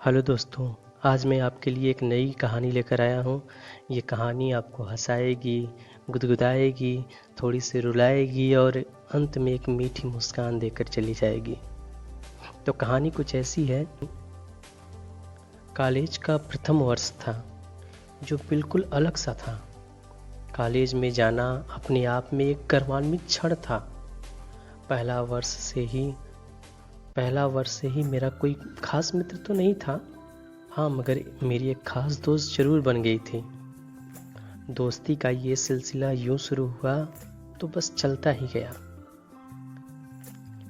Hello दोस्तों, आज मैं आपके लिए एक नई कहानी लेकर आया हूँ। ये कहानी आपको हँसाएगी, गुदगुदाएगी, थोड़ी सी रुलाएगी और अंत में एक मीठी मुस्कान देकर चली जाएगी। तो कहानी कुछ ऐसी है। कॉलेज का प्रथम वर्ष था, जो बिल्कुल अलग सा था। कॉलेज में जाना अपने आप में एक गर्वान्वित क्षण था। पहला वर्ष से ही मेरा कोई खास मित्र तो नहीं था। हाँ, मगर मेरी एक खास दोस्त जरूर बन गई थी। दोस्ती का ये सिलसिला यूं शुरू हुआ तो बस चलता ही गया।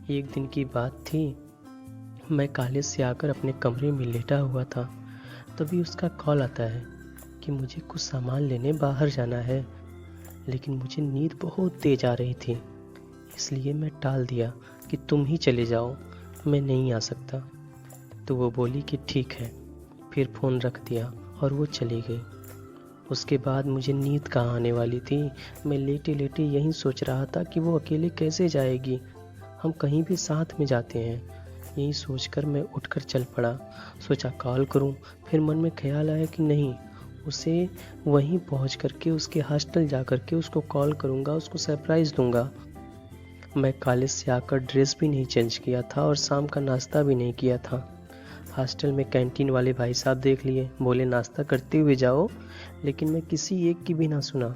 एक दिन की बात थी, मैं कॉलेज से आकर अपने कमरे में लेटा हुआ था। तभी उसका कॉल आता है कि मुझे कुछ सामान लेने बाहर जाना है। लेकिन मुझे नींद बहुत तेज आ रही थी, इसलिए मैं टाल दिया कि तुम ही चले जाओ, मैं नहीं आ सकता। तो वो बोली कि ठीक है। फिर फ़ोन रख दिया और वो चली गई। उसके बाद मुझे नींद कहाँ आने वाली थी। मैं लेटे लेटे यही सोच रहा था कि वो अकेले कैसे जाएगी, हम कहीं भी साथ में जाते हैं। यही सोचकर मैं उठकर चल पड़ा। सोचा कॉल करूं, फिर मन में ख्याल आया कि नहीं, उसे वहीं पहुंच करके उसके हॉस्टल जा करके उसको कॉल करूंगा, उसको सरप्राइज़ दूंगा। मैं कॉलेज से आकर ड्रेस भी नहीं चेंज किया था और शाम का नाश्ता भी नहीं किया था। हॉस्टल में कैंटीन वाले भाई साहब देख लिए, बोले नाश्ता करते हुए जाओ। लेकिन मैं किसी एक की भी ना सुना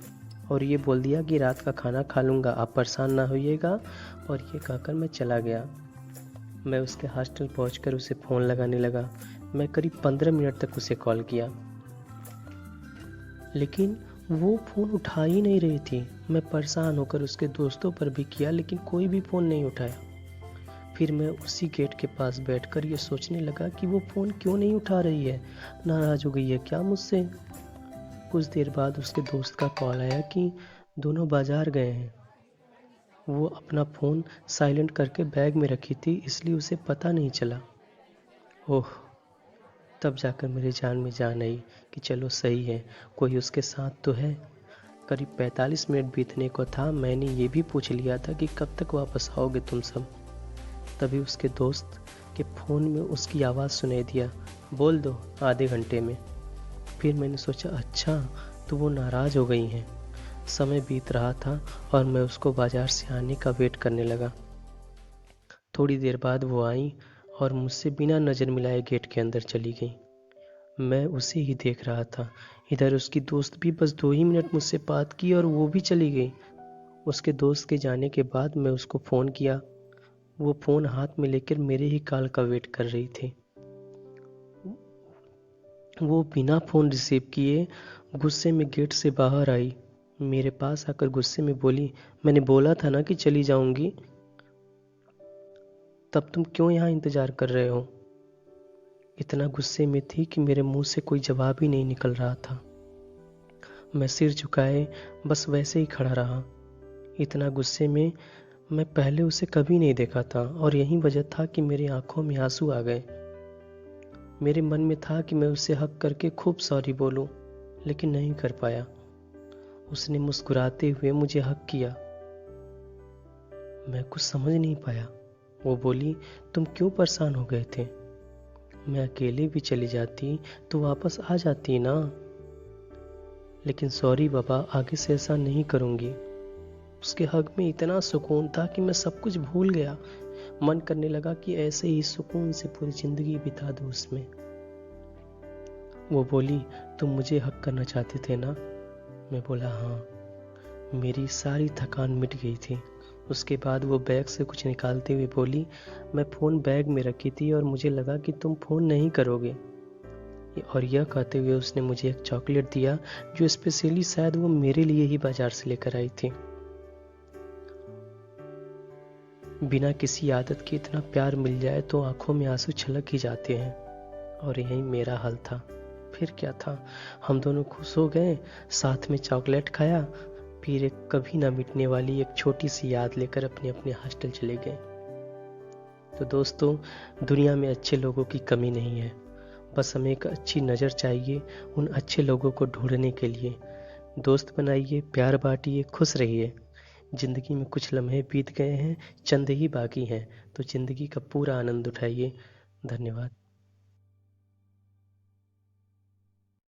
और ये बोल दिया कि रात का खाना खा लूँगा, आप परेशान ना होइएगा। और ये कहकर मैं चला गया। मैं उसके हॉस्टल पहुंचकर उसे फ़ोन लगाने लगा। मैं करीब 15 मिनट तक उसे कॉल किया, लेकिन वो फ़ोन उठा ही नहीं रही थी। मैं परेशान होकर उसके दोस्तों पर भी किया, लेकिन कोई भी फ़ोन नहीं उठाया। फिर मैं उसी गेट के पास बैठकर ये सोचने लगा कि वो फ़ोन क्यों नहीं उठा रही है, नाराज़ हो गई है क्या मुझसे। कुछ देर बाद उसके दोस्त का कॉल आया कि दोनों बाज़ार गए हैं। वो अपना फ़ोन साइलेंट करके बैग में रखी थी, इसलिए उसे पता नहीं चला। ओह, तब जाकर मेरे जान में जान आई कि चलो सही है, कोई उसके साथ तो है। करीब 45 मिनट बीतने को था। मैंने ये भी पूछ लिया था कि कब तक वापस आओगे तुम सब। तभी उसके दोस्त के फ़ोन में उसकी आवाज़ सुनाई दिया, बोल दो आधे घंटे में। फिर मैंने सोचा अच्छा, तो वो नाराज़ हो गई हैं। समय बीत रहा था और मैं उसको बाज़ार से आने का वेट करने लगा। थोड़ी देर बाद वो आई और मुझसे बिना नज़र मिलाए गेट के अंदर चली गई। मैं उसे ही देख रहा था। इधर उसकी दोस्त भी बस 2 ही मिनट मुझसे बात की और वो भी चली गई। उसके दोस्त के जाने के बाद मैं उसको फ़ोन किया। वो फ़ोन हाथ में लेकर मेरे ही कॉल का वेट कर रही थी। वो बिना फ़ोन रिसीव किए गुस्से में गेट से बाहर आई। मेरे पास आकर गुस्से में बोली, मैंने बोला था ना कि चली जाऊंगी, तब तुम क्यों यहाँ इंतज़ार कर रहे हो। इतना गुस्से में थी कि मेरे मुंह से कोई जवाब ही नहीं निकल रहा था। मैं सिर झुकाए बस वैसे ही खड़ा रहा। इतना गुस्से में मैं पहले उसे कभी नहीं देखा था और यही वजह था कि मेरी आंखों में आंसू आ गए। मेरे मन में था कि मैं उसे हक करके खूब सॉरी बोलूं, लेकिन नहीं कर पाया। उसने मुस्कुराते हुए मुझे हक किया। मैं कुछ समझ नहीं पाया। वो बोली, तुम क्यों परेशान हो गए थे? मैं अकेले भी चली जाती तो वापस आ जाती ना। लेकिन सॉरी बाबा, आगे से ऐसा नहीं करूँगी। उसके हक में इतना सुकून था कि मैं सब कुछ भूल गया। मन करने लगा कि ऐसे ही सुकून से पूरी ज़िंदगी बिता दूँ उसमें। वो बोली, तुम मुझे हक करना चाहते थे ना? मैं बोला हाँ। मेरी सारी थकान मिट गई थी। उसके बाद वो बैग से कुछ निकालते हुए बोली, मैं फ़ोन बैग में रखी थी और मुझे लगा कि तुम फ़ोन नहीं करोगे। और यह कहते हुए उसने मुझे एक चॉकलेट दिया, जो स्पेशली शायद वो मेरे लिए ही बाजार से लेकर आई थी। बिना किसी आदत के इतना प्यार मिल जाए तो आंखों में आंसू छलक ही जाते हैं। और यही मेरा हाल था। फिर क्या था, हम दोनों खुश हो गए, साथ में चॉकलेट खाया, फिर एक कभी ना मिटने वाली एक छोटी सी याद लेकर अपने अपने हॉस्टल चले गए। तो दोस्तों, दुनिया में अच्छे लोगों की कमी नहीं है। बस हमें एक अच्छी नज़र चाहिए उन अच्छे लोगों को ढूंढने के लिए। दोस्त बनाइए, प्यार बांटिए, खुश रहिए। ज़िंदगी में कुछ लम्हे बीत गए हैं, चंद ही बाकी हैं, तो ज़िंदगी का पूरा आनंद उठाइए। धन्यवाद।